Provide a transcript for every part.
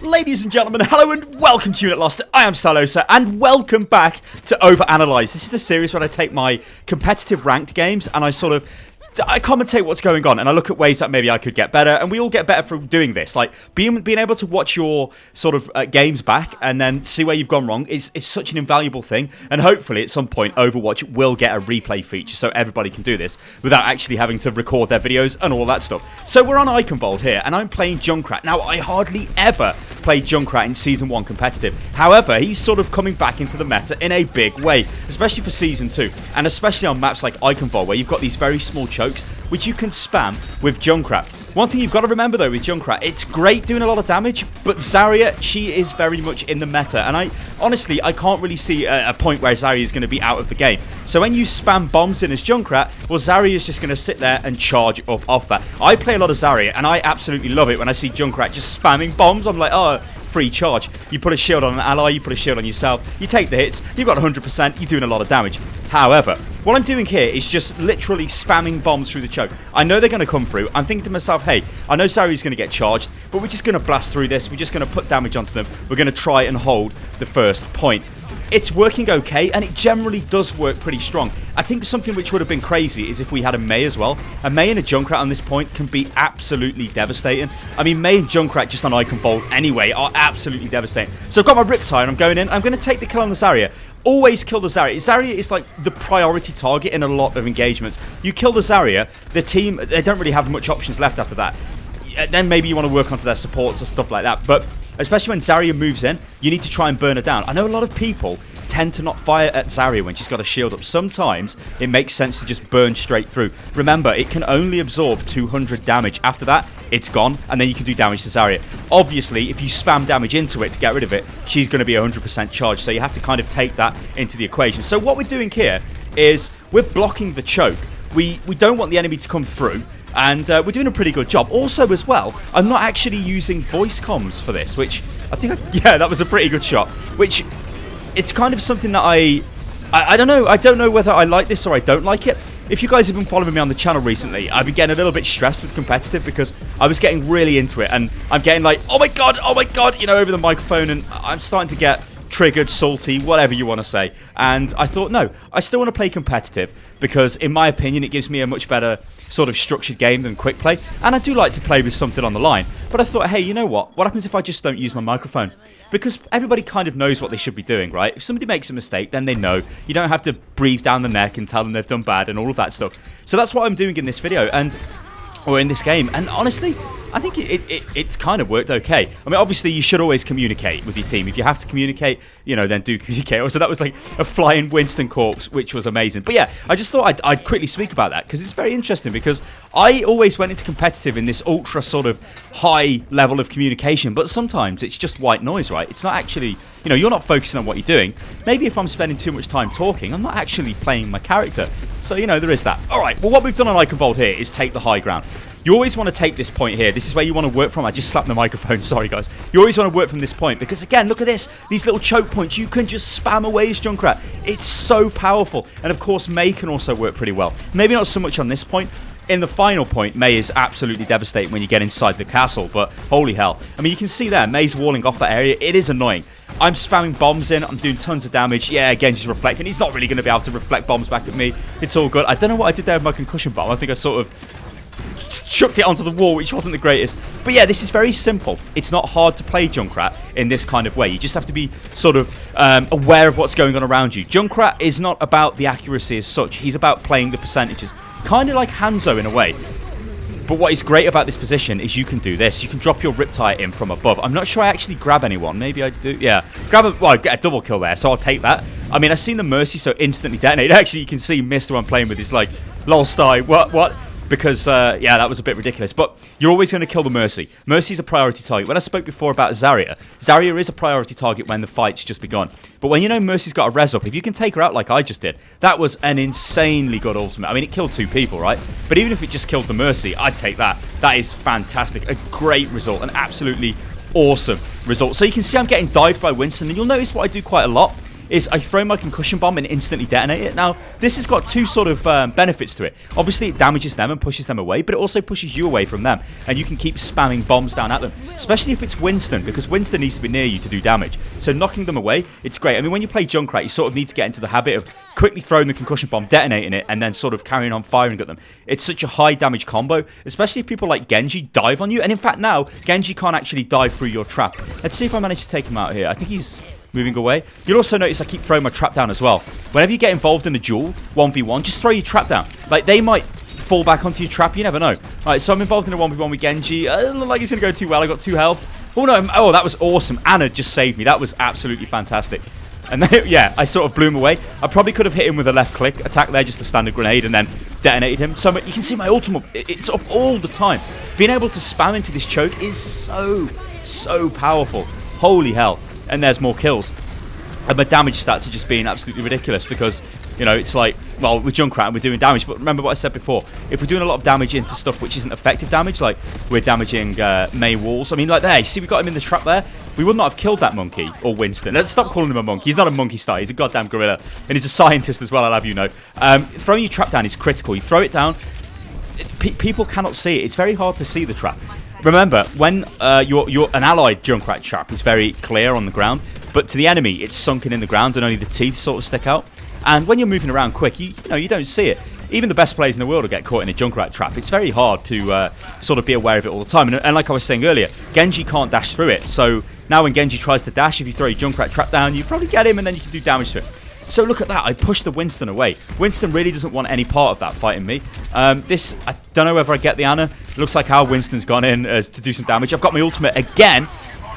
Ladies and gentlemen, hello and welcome to Unit Lost. I am Stylosa and welcome back to OverAnalyzed. This is the series where I take my competitive ranked games and I commentate what's going on and I look at ways that maybe I could get better, and we all get better from doing this. Like being able to watch your sort of games back and then see where you've gone wrong is such an invaluable thing, and hopefully at some point Overwatch will get a replay feature so everybody can do this without actually having to record their videos and all that stuff. So we're on Eichenwalde here and I'm playing Junkrat. Now I hardly ever played Junkrat in Season 1 competitive. However, he's sort of coming back into the meta in a big way, especially for Season 2 and especially on maps like Eichenwalde where you've got these very small chokes which you can spam with Junkrat. One thing you've got to remember though with Junkrat, it's great doing a lot of damage, but Zarya, she is very much in the meta, and I can't really see a point where Zarya is going to be out of the game. So when you spam bombs in as Junkrat, well, Zarya is just going to sit there and charge up off that. I play a lot of Zarya and I absolutely love it when I see Junkrat just spamming bombs. I'm like, oh, free charge. You put a shield on an ally, you put a shield on yourself, you take the hits, you've got 100%, you're doing a lot of damage. However, what I'm doing here is just literally spamming bombs through the choke. I know they're going to come through. I'm thinking to myself, hey, I know Zarya's going to get charged, but we're just going to blast through this. We're just going to put damage onto them. We're going to try and hold the first point. It's working okay, and it generally does work pretty strong. I think something which would have been crazy is if we had a May as well. A May and a Junkrat on this point can be absolutely devastating. I mean, May and Junkrat just on Eichenwalde anyway are absolutely devastating. So I've got my Riptide and I'm going in. I'm going to take the kill on the Zarya. Always kill the Zarya. Zarya is like the priority target in a lot of engagements. You kill the Zarya, the team, they don't really have much options left after that. Then maybe you want to work onto their supports or stuff like that. But especially when Zarya moves in, you need to try and burn her down. I know a lot of people tend to not fire at Zarya when she's got a shield up. Sometimes it makes sense to just burn straight through. Remember, it can only absorb 200 damage. After that, it's gone, and then you can do damage to Zarya. Obviously, if you spam damage into it to get rid of it, she's going to be 100% charged, so you have to kind of take that into the equation. So what we're doing here is we're blocking the choke. We don't want the enemy to come through, and we're doing a pretty good job. Also, as well, I'm not actually using voice comms for this, which I think, yeah, that was a pretty good shot, which it's kind of something that I don't know. I don't know whether I like this or I don't like it. If you guys have been following me on the channel recently, I've been getting a little bit stressed with competitive because I was getting really into it, and I'm getting like, oh my god, you know, over the microphone, and I'm starting to get triggered, salty, whatever you want to say. And I thought, no, I still want to play competitive because in my opinion it gives me a much better sort of structured game than quick play, and I do like to play with something on the line. But I thought, hey, you know what happens if I just don't use my microphone? Because everybody kind of knows what they should be doing, right? If somebody makes a mistake, then they know. You don't have to breathe down the neck and tell them they've done bad and all of that stuff. So that's what I'm doing in this video, or in this game, and honestly, I think it's kind of worked okay. I mean, obviously, you should always communicate with your team. If you have to communicate, you know, then do communicate. Also, that was like a flying Winston corpse, which was amazing. But yeah, I just thought I'd quickly speak about that because it's very interesting, because I always went into competitive in this ultra sort of high level of communication, but sometimes it's just white noise, right? It's not actually, you know, you're not focusing on what you're doing. Maybe if I'm spending too much time talking, I'm not actually playing my character. So, you know, there is that. All right, well, what we've done on Eichenwalde here is take the high ground. You always want to take this point here. This is where you want to work from. I just slapped the microphone. Sorry, guys. You always want to work from this point because, again, look at this. These little choke points. You can just spam away as Junkrat. It's so powerful. And, of course, May can also work pretty well. Maybe not so much on this point. In the final point, May is absolutely devastating when you get inside the castle, but holy hell. I mean, you can see there, May's walling off that area. It is annoying. I'm spamming bombs in. I'm doing tons of damage. Yeah, again, she's reflecting. He's not really going to be able to reflect bombs back at me. It's all good. I don't know what I did there with my concussion bomb. I think I sort of chucked it onto the wall, which wasn't the greatest. But yeah, this is very simple. It's not hard to play Junkrat in this kind of way. You just have to be sort of aware of what's going on around you. Junkrat is not about the accuracy as such. He's about playing the percentages. Kind of like Hanzo in a way. But what is great about this position is you can do this. You can drop your Riptide in from above. I'm not sure I actually grab anyone. Maybe I do. Yeah. Well, I get a double kill there, so I'll take that. I mean, I've seen the Mercy so instantly detonate. Actually, you can see Mr. I'm playing with is like, lol, Sty, what? Because, yeah, that was a bit ridiculous. But you're always going to kill the Mercy. Mercy's a priority target. When I spoke before about Zarya, Zarya is a priority target when the fight's just begun. But when you know Mercy's got a res up, if you can take her out like I just did, that was an insanely good ultimate. I mean, it killed 2 people, right? But even if it just killed the Mercy, I'd take that. That is fantastic. A great result. An absolutely awesome result. So you can see I'm getting dived by Winston. And you'll notice what I do quite a lot is I throw my concussion bomb and instantly detonate it. Now, this has got two sort of benefits to it. Obviously, it damages them and pushes them away, but it also pushes you away from them, and you can keep spamming bombs down at them, especially if it's Winston, because Winston needs to be near you to do damage. So knocking them away, it's great. I mean, when you play Junkrat, you sort of need to get into the habit of quickly throwing the concussion bomb, detonating it, and then sort of carrying on firing at them. It's such a high damage combo, especially if people like Genji dive on you. And in fact, now, Genji can't actually dive through your trap. Let's see if I manage to take him out here. I think he's moving away. You'll also notice I keep throwing my trap down as well. Whenever you get involved in a duel, 1v1, just throw your trap down. Like, they might fall back onto your trap, you never know. Alright, so I'm involved in a 1v1 with Genji. It doesn't look like it's going to go too well. I got 2 health. Oh no, oh, that was awesome. Anna just saved me. That was absolutely fantastic. And then, yeah, I sort of blew him away. I probably could have hit him with a left click attack there, just a standard grenade, and then detonated him. So you can see my ultimate, it's up all the time. Being able to spam into this choke is so powerful. Holy hell. And there's more kills. And my damage stats are just being absolutely ridiculous because, you know, it's like, well, with Junkrat we're doing damage, but remember what I said before. If we're doing a lot of damage into stuff which isn't effective damage, like we're damaging May walls. I mean, like there, you see we got him in the trap there? We would not have killed that monkey, or Winston. Let's stop calling him a monkey. He's not a monkey star. He's a goddamn gorilla. And he's a scientist as well, I'll have you know. Throwing your trap down is critical. You throw it down, people cannot see it. It's very hard to see the trap. Remember, when you're an allied Junkrat trap is very clear on the ground, but to the enemy, it's sunken in the ground and only the teeth sort of stick out. And when you're moving around quick, you know, you don't see it. Even the best players in the world will get caught in a Junkrat trap. It's very hard to sort of be aware of it all the time. And like I was saying earlier, Genji can't dash through it. So now when Genji tries to dash, if you throw your Junkrat trap down, you probably get him and then you can do damage to it. So look at that, I pushed the Winston away. Winston really doesn't want any part of that fighting me. I don't know whether I get the Anna. It looks like our Winston's gone in to do some damage. I've got my ultimate again.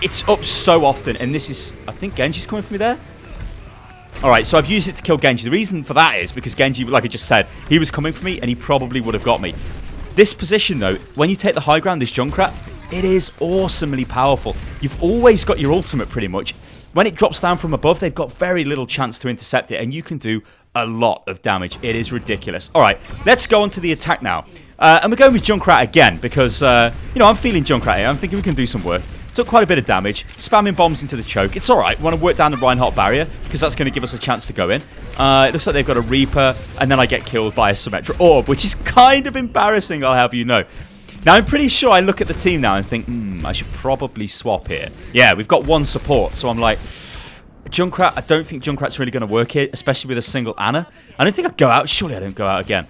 It's up so often, and this is, I think Genji's coming for me there. Alright, so I've used it to kill Genji. The reason for that is because Genji, like I just said, he was coming for me and he probably would have got me. This position though, when you take the high ground, this Junkrat, it is awesomely powerful. You've always got your ultimate pretty much. When it drops down from above, they've got very little chance to intercept it, and you can do a lot of damage. It is ridiculous. Alright, let's go on to the attack now. And we're going with Junkrat again because, you know, I'm feeling Junkrat here. I'm thinking we can do some work. Took quite a bit of damage, spamming bombs into the choke. It's alright, we want to work down the Reinhardt barrier because that's going to give us a chance to go in. It looks like they've got a Reaper, and then I get killed by a Symmetra Orb, which is kind of embarrassing, I'll have you know. Now, I'm pretty sure I look at the team now and think, I should probably swap here. Yeah, we've got one support, so I'm like, Junkrat, I don't think Junkrat's really going to work here, especially with a single Anna. I don't think I'd go out. Surely I don't go out again.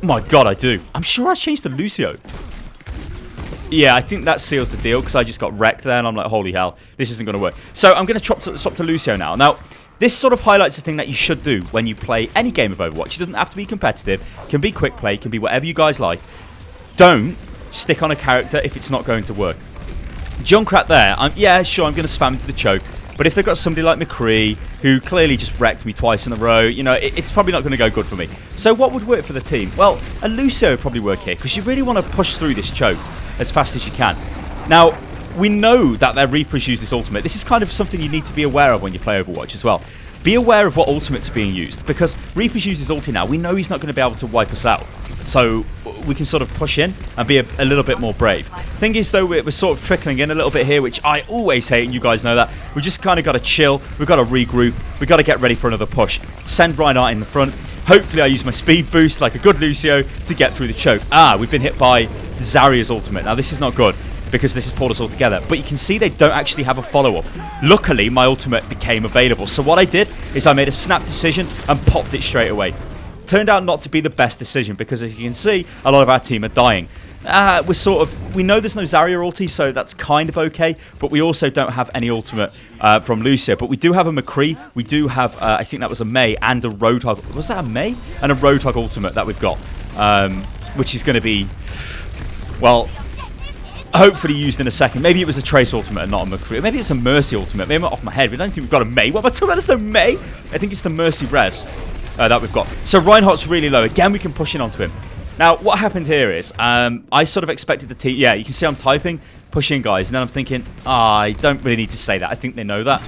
Oh my god, I do. I'm sure I changed to Lucio. Yeah, I think that seals the deal because I just got wrecked there and I'm like, holy hell, this isn't going to work. So I'm going to swap to Lucio now. Now, this sort of highlights the thing that you should do when you play any game of Overwatch. It doesn't have to be competitive. It can be quick play. It can be whatever you guys like. Don't stick on a character if it's not going to work. Junkrat there, yeah, sure, I'm going to spam into the choke. But if they've got somebody like McCree, who clearly just wrecked me twice in a row, you know, it's probably not going to go good for me. So what would work for the team? Well, a Lucio would probably work here, because you really want to push through this choke as fast as you can. Now, we know that their Reapers use this ultimate. This is kind of something you need to be aware of when you play Overwatch as well. Be aware of what ultimates are being used, because Reapers use his ulti now. We know he's not going to be able to wipe us out. So we can sort of push in and be a little bit more brave. Thing is, though, we're sort of trickling in a little bit here, which I always hate, and you guys know that. We just kind of got to chill. We've got to regroup. We've got to get ready for another push. Send Reinhardt in the front. Hopefully I use my speed boost like a good Lucio to get through the choke. We've been hit by Zarya's ultimate. Now, this is not good, because this has pulled us all together. But you can see they don't actually have a follow-up. Luckily, my ultimate became available. So what I did is I made a snap decision and popped it straight away. Turned out not to be the best decision, because as you can see, a lot of our team are dying. We know there's no Zarya ulti, so that's kind of okay, but we also don't have any ultimate from Lucio. But we do have a McCree, we do have, I think that was a May, and a Roadhog. Was that a May? And a Roadhog ultimate that we've got, which is going to be, well, hopefully used in a second. Maybe it was a Trace ultimate and not a McCree. Maybe it's a Mercy ultimate. Maybe I'm off my head. We don't think we've got a May. What am I talking about? There's no May? I think it's the Mercy res that we've got. So Reinhardt's really low. Again, we can push in onto him. Now, what happened here is, I sort of expected the team... Yeah, you can see I'm typing, push in, guys. And then I'm thinking, I don't really need to say that. I think they know that.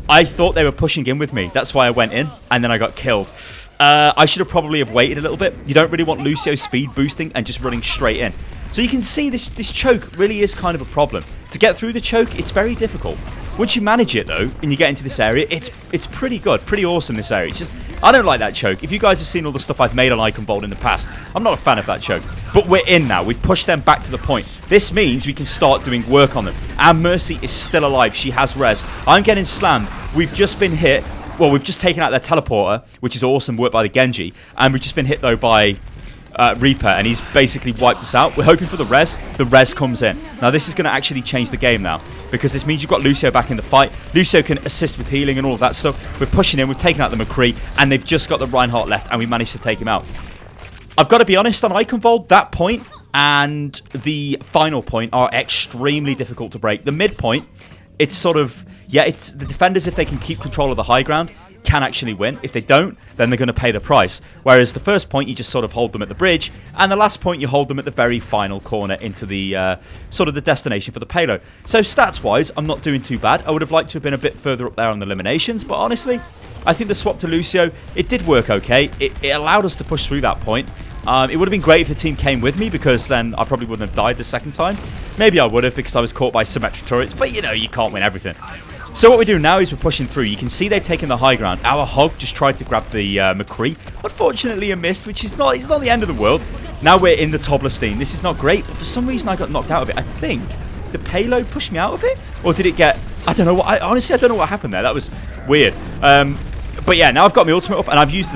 I thought they were pushing in with me. That's why I went in, and then I got killed. I should have probably have waited a little bit. You don't really want Lucio speed boosting and just running straight in. So you can see this choke really is kind of a problem. To get through the choke, it's very difficult. Once you manage it, though, and you get into this area, it's pretty good, pretty awesome, this area. It's just, I don't like that choke. If you guys have seen all the stuff I've made on Eichenwalde in the past, I'm not a fan of that choke. But we're in now. We've pushed them back to the point. This means we can start doing work on them. Our Mercy is still alive. She has res. I'm getting slammed. We've just been hit. Well, we've just taken out their teleporter, which is awesome work by the Genji. And we've just been hit, though, by Reaper, and he's basically wiped us out. We're hoping for the res. The res comes in. Now, this is going to actually change the game now, because this means you've got Lucio back in the fight. Lucio can assist with healing and all of that stuff. We're pushing in. We've taken out the McCree, and they've just got the Reinhardt left, and we managed to take him out. I've got to be honest, on Eichenwalde, that point and the final point are extremely difficult to break. The midpoint, it's sort of, yeah, it's the defenders, if they can keep control of the high ground, can actually win. If they don't, then they're going to pay the price. Whereas the first point, you just sort of hold them at the bridge, and the last point, you hold them at the very final corner into the sort of the destination for the payload. So stats-wise, I'm not doing too bad. I would have liked to have been a bit further up there on the eliminations, but honestly, I think the swap to Lucio, it did work okay. It allowed us to push through that point. It would have been great if the team came with me, because then I probably wouldn't have died the second time. Maybe I would have, because I was caught by symmetric turrets, but you know, you can't win everything. So what we do now is we're pushing through. You can see they've taken the high ground. Our Hog just tried to grab the McCree. Unfortunately, a missed, which is not, it's not the end of the world. Now we're in the Toblestein. This is not great, but for some reason I got knocked out of it. I think the payload pushed me out of it, or did it get... I don't know. Honestly, I don't know what happened there. That was weird. But yeah, now I've got my ultimate up, and I've used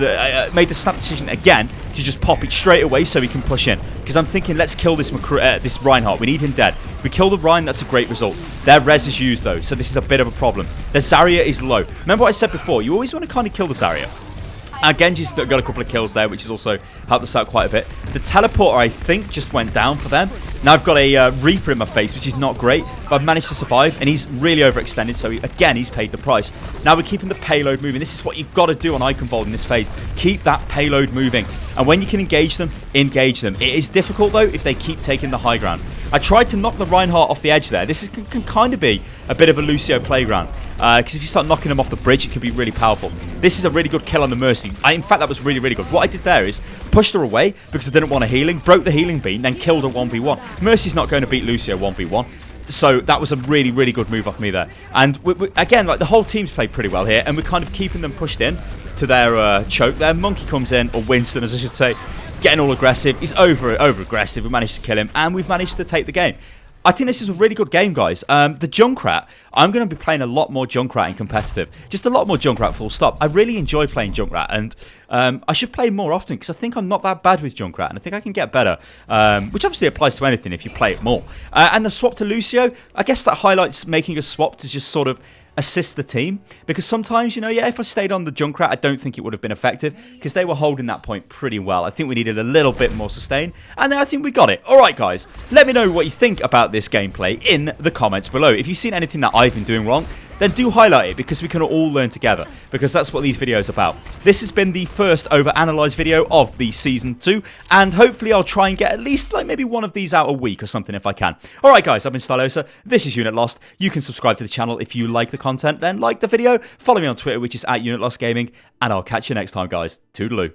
made the snap decision again to just pop it straight away so we can push in. Because I'm thinking, let's kill this this Reinhardt. We need him dead. We kill the Rein, that's a great result. Their res is used, though, so this is a bit of a problem. The Zarya is low. Remember what I said before? You always want to kind of kill the Zarya. Genji's got a couple of kills there, which has also helped us out quite a bit. The teleporter, I think, just went down for them. Now I've got a Reaper in my face, which is not great, but I've managed to survive, and he's really overextended, so again, he's paid the price. Now we're keeping the payload moving. This is what you've got to do on Eichenwalde in this phase. Keep that payload moving, and when you can engage them, engage them. It is difficult, though, if they keep taking the high ground. I tried to knock the Reinhardt off the edge there. This can kind of be a bit of a Lucio playground, because if you start knocking them off the bridge, it can be really powerful. This is a really good kill on the Mercy. In fact, that was really, really good. What I did there is pushed her away because I didn't want a healing, broke the healing beam, then killed her 1v1. Mercy's not going to beat Lucio 1v1. So that was a really, really good move off me there. And again, like the whole team's played pretty well here, and we're kind of keeping them pushed in to their choke there. Monkey comes in, or Winston, as I should say, getting all aggressive. He's over aggressive. We managed to kill him, and we've managed to take the game. I think this is a really good game, guys. The Junkrat, I'm going to be playing a lot more Junkrat in competitive. Just a lot more Junkrat, full stop. I really enjoy playing Junkrat, and I should play more often, because I think I'm not that bad with Junkrat, and I think I can get better, which obviously applies to anything if you play it more. And the swap to Lucio, I guess that highlights making a swap to just sort of assist the team, because sometimes, you know, yeah, if I stayed on the Junkrat, I don't think it would have been effective, because they were holding that point pretty well. I think we needed a little bit more sustain, and then I think we got it. Alright guys, let me know what you think about this gameplay in the comments below. If you've seen anything that I've been doing wrong, then do highlight it, because we can all learn together, because that's what these videos are about. This has been the first OverAnalyzed video of the Season 2, and hopefully I'll try and get at least like maybe one of these out a week or something if I can. Alright guys, I've been Stylosa, this is Unit Lost. You can subscribe to the channel if you like the content, then like the video, follow me on Twitter, which is @UnitLostGaming, and I'll catch you next time guys. Toodaloo.